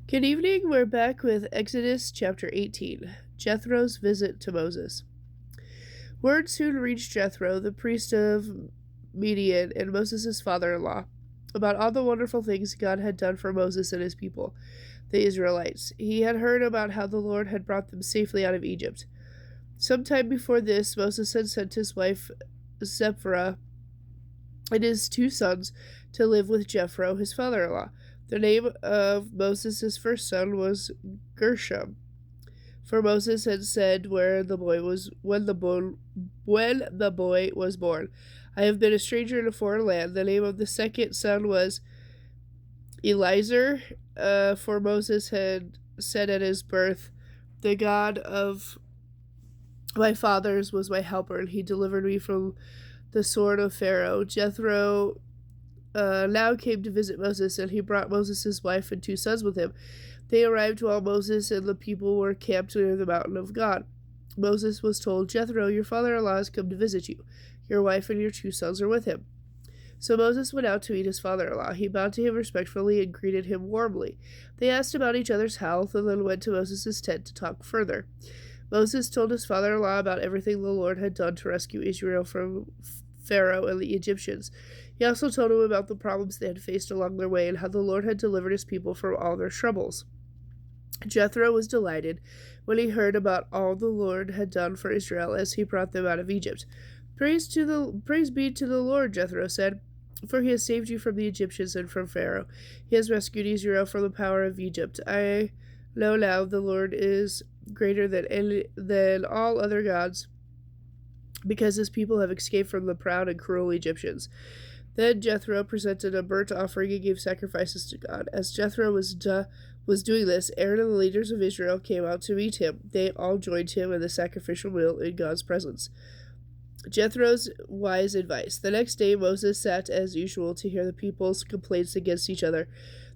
Good evening. We're back with Exodus chapter 18, Jethro's visit to Moses. Word soon reached Jethro, the priest of Midian and Moses' father-in-law, about all the wonderful things God had done for Moses and his people, the Israelites. He had heard about how the Lord had brought them safely out of Egypt. Sometime before this, Moses had sent his wife Zipporah and his two sons to live with Jethro, his father-in-law. The name of Moses' first son was Gershom, for Moses had said where the boy was when the boy was born, "I have been a stranger in a foreign land." The name of the second son was Eliezer, for Moses had said at his birth, "The God of my fathers was my helper, and he delivered me from the sword of Pharaoh." Jethro now came to visit Moses, and he brought Moses' wife and two sons with him. They arrived while Moses and the people were camped near the mountain of God. Moses was told, "Jethro, your father-in-law has come to visit you. Your wife and your two sons are with him." So Moses went out to meet his father-in-law. He bowed to him respectfully and greeted him warmly. They asked about each other's health and then went to Moses' tent to talk further. Moses told his father-in-law about everything the Lord had done to rescue Israel from Pharaoh and the Egyptians. He also told him about the problems they had faced along their way and how the Lord had delivered his people from all their troubles. Jethro was delighted when he heard about all the Lord had done for Israel as he brought them out of Egypt. Praise be to the Lord," Jethro said, "for he has saved you from the Egyptians and from Pharaoh. He has rescued Israel from the power of Egypt. I know now the Lord is greater than all other gods, because his people have escaped from the proud and cruel Egyptians." Then Jethro presented a burnt offering and gave sacrifices to God. As Jethro was doing this, Aaron and the leaders of Israel came out to meet him. They all joined him in the sacrificial meal in God's presence. Jethro's wise advice. The next day, Moses sat as usual to hear the people's complaints against each other.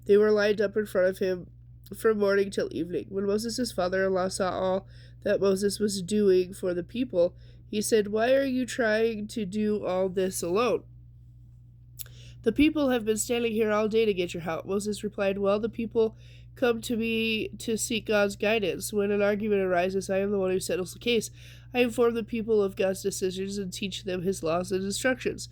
They were lined up in front of him from morning till evening. When Moses' father-in-law saw all that Moses was doing for the people, he said, "Why are you trying to do all this alone? The people have been standing here all day to get your help." Moses replied, "Well, the people come to me to seek God's guidance. When an argument arises, I am the one who settles the case. I inform the people of God's decisions and teach them his laws and instructions."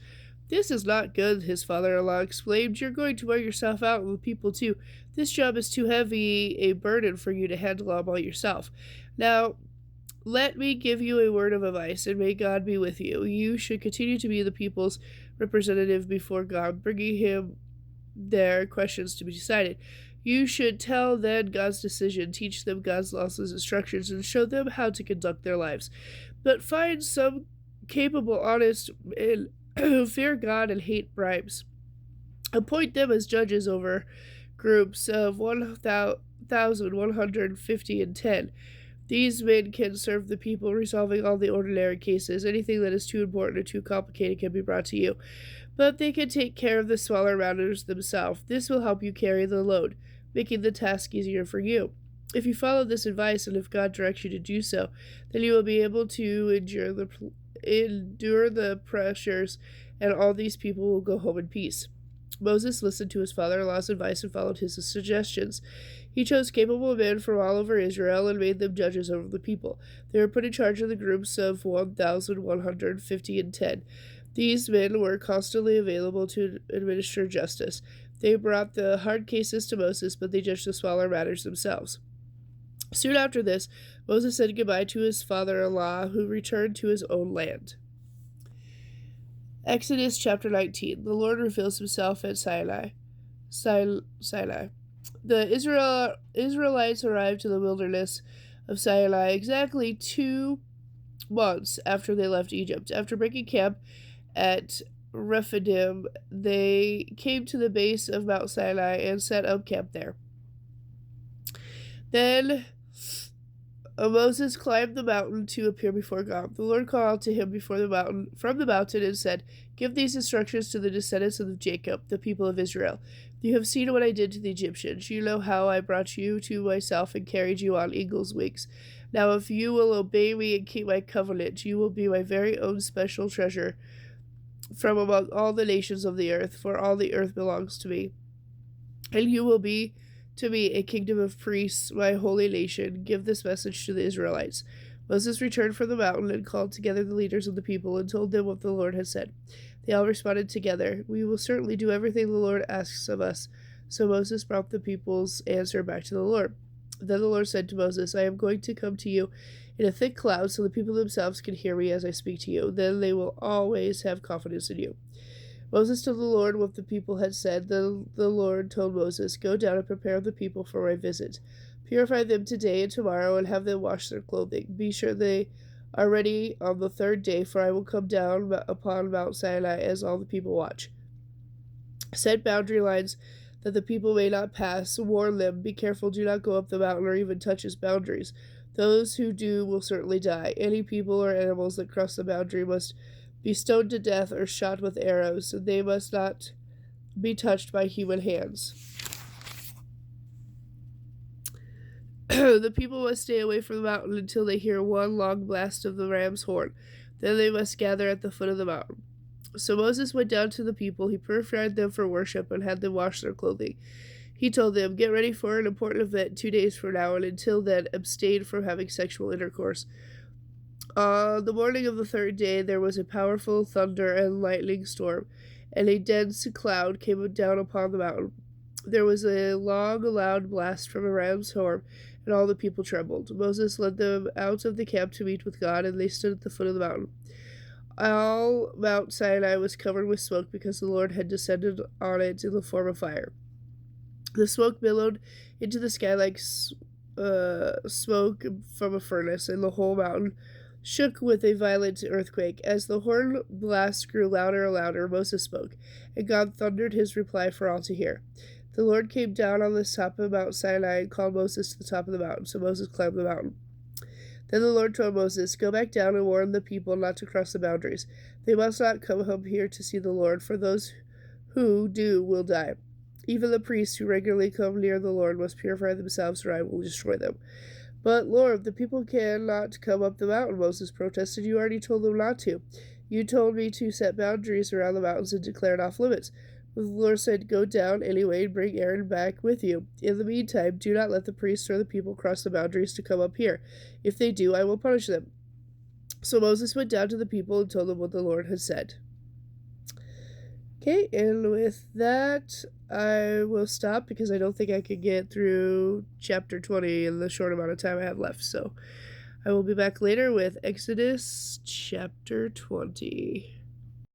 "This is not good," his father-in-law exclaimed. "You're going to wear yourself out with the people, too. This job is too heavy a burden for you to handle all by yourself. Now, let me give you a word of advice, and may God be with you. You should continue to be the people's representative before God, bringing him their questions to be decided. You should tell them God's decision, teach them God's laws and instructions, and show them how to conduct their lives. But find some capable, honest men who fear God and hate bribes. Appoint them as judges over groups of 1,150 and 10. These men can serve the people, resolving all the ordinary cases. Anything that is too important or too complicated can be brought to you, but they can take care of the smaller matters themselves. This will help you carry the load, making the task easier for you. If you follow this advice, and if God directs you to do so, then you will be able to endure the pressures, and all these people will go home in peace." Moses listened to his father-in-law's advice and followed his suggestions. He chose capable men from all over Israel and made them judges over the people. They were put in charge of the groups of 1,150 and 10. These men were constantly available to administer justice. They brought the hard cases to Moses, but they judged the smaller matters themselves. Soon after this, Moses said goodbye to his father-in-law, who returned to his own land. Exodus chapter 19. The Lord reveals himself at Sinai. The Israelites arrived to the wilderness of Sinai exactly 2 months after they left Egypt. After breaking camp at Rephidim, they came to the base of Mount Sinai and set up camp there. Then Moses climbed the mountain to appear before God. The Lord called out to him from the mountain and said, "Give these instructions to the descendants of Jacob, the people of Israel. You have seen what I did to the Egyptians. You know how I brought you to myself and carried you on eagle's wings. Now if you will obey me and keep my covenant, you will be my very own special treasure from among all the nations of the earth, for all the earth belongs to me. And you will be to me a kingdom of priests, my holy nation. Give this message to the Israelites." Moses returned from the mountain and called together the leaders of the people and told them what the Lord had said. They all responded together, "We will certainly do everything the Lord asks of us." So Moses brought the people's answer back to the Lord. Then the Lord said to Moses, "I am going to come to you in a thick cloud so the people themselves can hear me as I speak to you. Then they will always have confidence in you." Moses told the Lord what the people had said. Then the Lord told Moses, "Go down and prepare the people for my visit. Purify them today and tomorrow and have them wash their clothing. Be sure they are ready on the third day, for I will come down upon Mount Sinai as all the people watch. Set boundary lines that the people may not pass. Warn them, be careful, do not go up the mountain or even touch its boundaries. Those who do will certainly die. Any people or animals that cross the boundary must be stoned to death or shot with arrows. They must not be touched by human hands." The people must stay away from the mountain until they hear one long blast of the ram's horn. Then they must gather at the foot of the mountain. So Moses went down to the people. He purified them for worship and had them wash their clothing. He told them, "Get ready for an important event 2 days from now, and until then abstain from having sexual intercourse." On the morning of the third day there was a powerful thunder and lightning storm, and a dense cloud came down upon the mountain. There was a long, loud blast from a ram's horn, and all the people trembled. Moses led them out of the camp to meet with God, and they stood at the foot of the mountain. All Mount Sinai was covered with smoke because the Lord had descended on it in the form of fire. The smoke billowed into the sky like smoke from a furnace, and the whole mountain shook with a violent earthquake. As the horn blast grew louder and louder, Moses spoke, and God thundered his reply for all to hear. The Lord came down on the top of Mount Sinai and called Moses to the top of the mountain, so Moses climbed the mountain. Then the Lord told Moses, "Go back down and warn the people not to cross the boundaries. They must not come up here to see the Lord, for those who do will die. Even the priests who regularly come near the Lord must purify themselves, or I will destroy them." "But Lord, the people cannot come up the mountain," Moses protested. "You already told them not to. You told me to set boundaries around the mountains and declare off limits." But the Lord said, "Go down anyway and bring Aaron back with you. In the meantime, do not let the priests or the people cross the boundaries to come up here. If they do, I will punish them." So Moses went down to the people and told them what the Lord had said. Okay, and with that, I will stop because I don't think I can get through chapter 20 in the short amount of time I have left. So I will be back later with Exodus chapter 20.